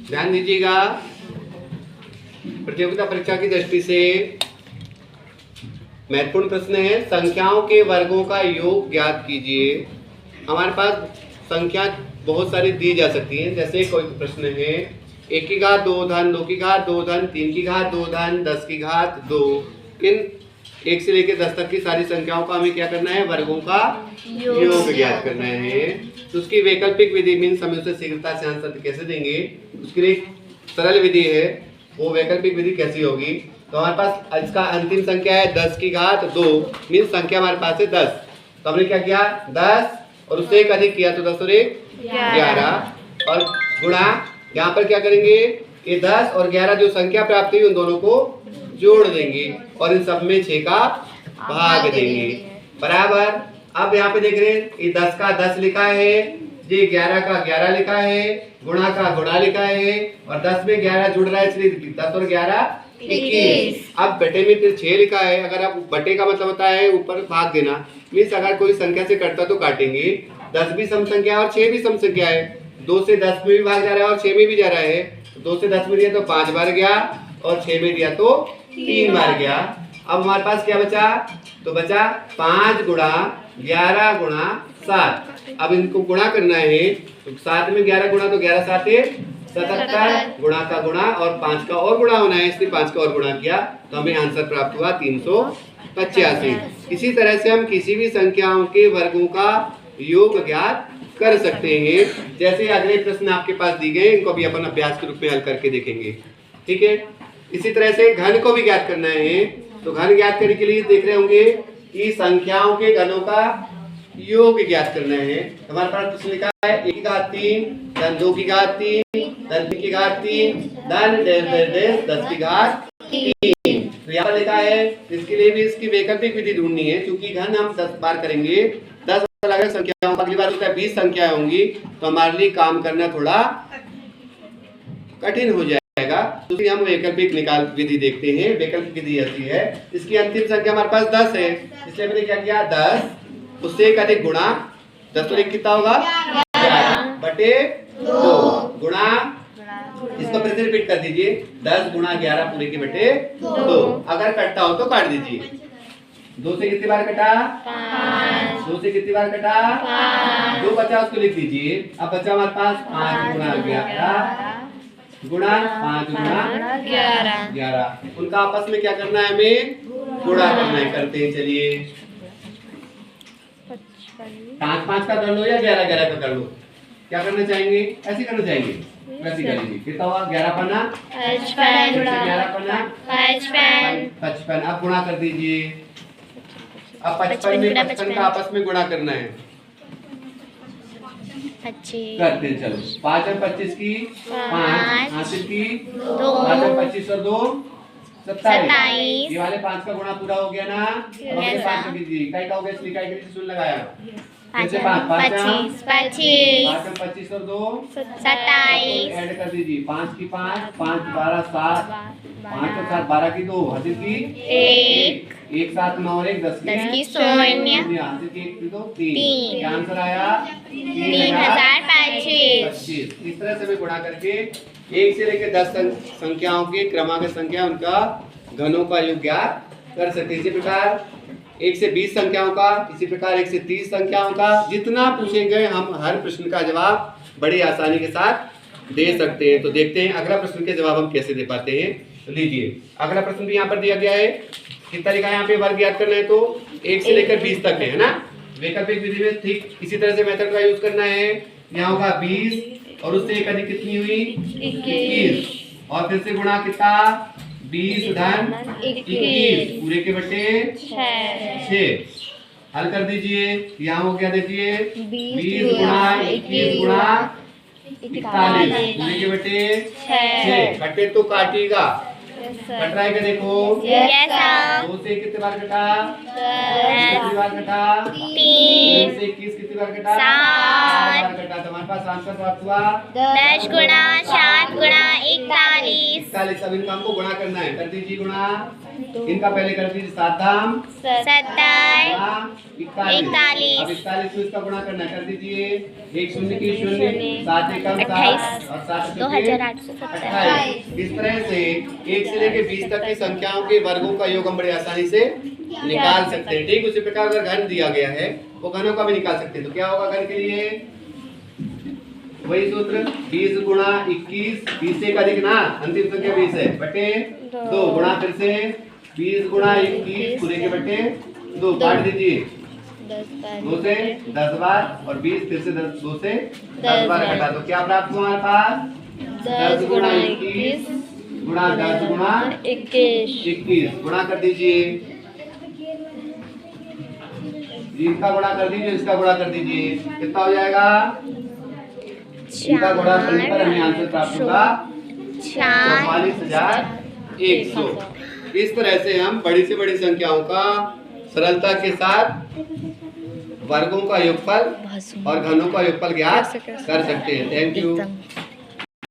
ध्यान दीजिएगा, प्रतियोगिता परीक्षा की दृष्टि से महत्वपूर्ण प्रश्न है। संख्याओं के वर्गों का योग ज्ञात कीजिए। हमारे पास संख्या बहुत सारी दी जा सकती हैं। जैसे कोई प्रश्न है 1 की घात 2 धन 2 की घात 2 धन 3 की घात 2 धन 10 की घात 2। इन 1 से लेकर 10 तक की सारी संख्याओं का हमें क्या करना है, वर्गों का योग ज्ञात करना है। तो उसकी वैकल्पिक विधि मीन्स हम उसे शीघ्रता से आंसर कैसे देंगे, उसके लिए सरल विधि है। वो वैकल्पिक विधि कैसी होगी, तो हमारे पास इसका अंतिम संख्या है 10 की घात 2 मीन्स संख्या हमारे पास है 10। तो हमने क्या किया, 10 और उससे एक अधिक किया तो 10 और 1 11 और गुणा यहाँ पर क्या करेंगे, ये 10 और 11 जो संख्या प्राप्त हुई उन दोनों को जोड़ देंगे और इन सब में 6 का भाग देंगे बराबर। अब यहाँ पे देख रहे हैं ये 10 का 10 लिखा है, ये 11 का 11 लिखा है, गुणा का गुणा लिखा है और 10 में 11 जुड़ रहा है इसलिए 10 और 11 21। अब बटे में फिर 6 लिखा है। अगर आप बटे का मतलब होता है ऊपर भाग देना, मीन्स अगर कोई संख्या से कटता तो काटेंगे। 10 भी सम संख्या और 6 भी सम संख्या है। 2 से 10 में भी भाग जा रहा है और 6 में भी जा रहा है। 2 से 10 में दिया तो 5 बार गया और 6 में दिया तो 3 बार गया। अब हमारे पास क्या बचा, तो बचा 5 गुणा 11 गुणा 7। अब इनको गुणा करना है तो 7 में 11 गुणा तो 11 7 77 गुणा का गुणा और 5 का और गुणा होना है इसलिए 5 का और गुणा किया तो हमें आंसर प्राप्त हुआ 385। इसी तरह से हम किसी भी संख्याओं के वर्गों का योग ज्ञात कर सकते हैं। जैसे अगले प्रश्न आपके पास दी गए, इनको भी अपन अभ्यास के रूप में हल करके देखेंगे, ठीक है। इसी तरह से घन को भी ज्ञात करना है। तो घन ज्ञात करने के लिए देख रहे होंगे कि संख्याओं के घनों का योग ज्ञात करना है। हमारे पास प्रश्न लिखा है 1 की घात 3 धन 2 की घात 3 धन 3 की घात 3 धन 10 की घात 3। तो यहाँ पर लिखा है, इसके लिए भी इसकी वैकल्पिक विधि ढूंढनी है। क्योंकि घन हम 10 बार करेंगे, 10 अलग संख्याओं, अगली बार होता है 20 संख्याएं होंगी तो हमारे लिए काम करना थोड़ा कठिन हो जाएगा। तो हम वैकल्पिक निकाल विधि देखते हैं। वैकल्पिक विधि ऐसी है, इसकी अंतिम संख्या हमारे पास 10 है इसलिए मैंने क्या किया, 10 उससे एक अधिक गुणा 10 और 1 कितना होगा 11 बटे 2 गुणा, इसको फिर से रिपीट कर दीजिए, 10 गुणा 11 पूरे के बटे 2। अगर कटता हो तो काट दीजिए। 2 से कितनी बार कटा 5, 2 से कितनी बार कटा 5, 2 बचा उसको लिख दीजिए। अब बचा हमारे पास 5 गुणा 11 गुणा 5 गुणा 11। उनका आपस में क्या करना है, हमें गुणा करना है। करते हैं, चलिए 5 का कर लो या 11 का कर लो, क्या करना चाहेंगे, ऐसे करना चाहेंगे, वैसे करेंगे। कितना हुआ 11 पन्ना 55, 11 पन्ना 55। अब गुणा कर दीजिए। अब 55 में 55 का आपस में गुणा करना है, करते हैं। चलो 5 और 25 की 5 हासिल की 2 5 और 25 और 2 27। ये वाले 5 का गुणा पूरा हो गया ना। अब 5 कर दीजिए, इकाई का हो गया इसलिए इकाई के शून्य लगाया। 5 25 25 और 2 27 ऐड कर दीजिए। 5 की 5 5 12 7 5 और 7 12 की 2 हासिल की 1 1 7 9 और 1 10 की 0 हासिल की 1 2 3। क्या आंसर आया 3025। इस तरह से हमें गुणा करके 1 से लेकर 10 संख्याओं के क्रमांक संख्या उनका घनों का योग ज्ञात कर सकते हैं। इसी प्रकार 1 से 20 संख्याओं का, इसी प्रकार 1 से 30 संख्याओं का, जितना पूछे गए हम हर प्रश्न का जवाब बड़ी आसानी के साथ दे सकते हैं। तो देखते हैं अगला प्रश्न के जवाब हम कैसे दे पाते हैं। तो लीजिए अगला प्रश्न भी यहाँ पर दिया गया है। कितना लिखा है यहाँ पे, वर्ग ज्ञात करना है तो 1 से लेकर 20 तक है ना। वैकल्पिक विधि में ठीक इसी तरह से मेथड का यूज करना है। यहाँ होगा 20 और उससे एक अधिक कितनी हुई 21 और फिर से गुणा कितना 20 धन 21 पूरे के बटे 6। हल कर दीजिए। यहाँ हो गया देखिए 20 गुणा 21 गुणा 41 पूरे के बटे 6। कटे तो काटिएगा ट्राई कर देखो। Yes sir. 2 से कितने बार कटा? 10, कितनी बार कटा? 3, 3 से 21 कितनी बार कटा? 7 बार कटा। तो हमारे पास आंसर प्राप्त हुआ 10 गुणा 7 गुणा 41 41। अब इनका हमको गुणा करना है। कर दीजिए गुणा। इनका पहले कर दीजिए 7 दाम 70 41। अब 41 को इसका गुणा करना है। कर दीजिए 1 शून्य की शून्य 7 एकम 7 और 7 28। इस तरह से 1 से लेकर 20 तक की संख्याओं के वर्गों का योग हम बड़े आसानी से निकाल सकते हैं। ठीक उसी प्रकार अगर घन दिया गया है वो घनों का भी निकाल सकते हैं। तो क्या होगा घन के लिए? वही सूत्र 20 गुणा 21, 20 से अधिक ना, अंतिम संख्या 20 है, बटे 2 गुणा फिर से 20 गुणा 21 पूरे के बटे 2 काट दीजिए 2 से 10 बार और 20 फिर से 2 से 10 बार घटा। तो क्या प्राप्त हुआ हमारे पास? 10 गुणा 21 गुणा 10 गुणा 21 गुणा कर दीजिए। इनका गुणा कर दीजिए, इसका गुणा कर दीजिए, कितना हो जाएगा? इनका गुणा करने पर हमें आंसर प्राप्त होगा 44,100। इस तरह से हम बड़ी से बड़ी संख्याओं का सरलता के साथ वर्गों का योगफल और घनों का योगफल ज्ञात कर सकते हैं। Thank you.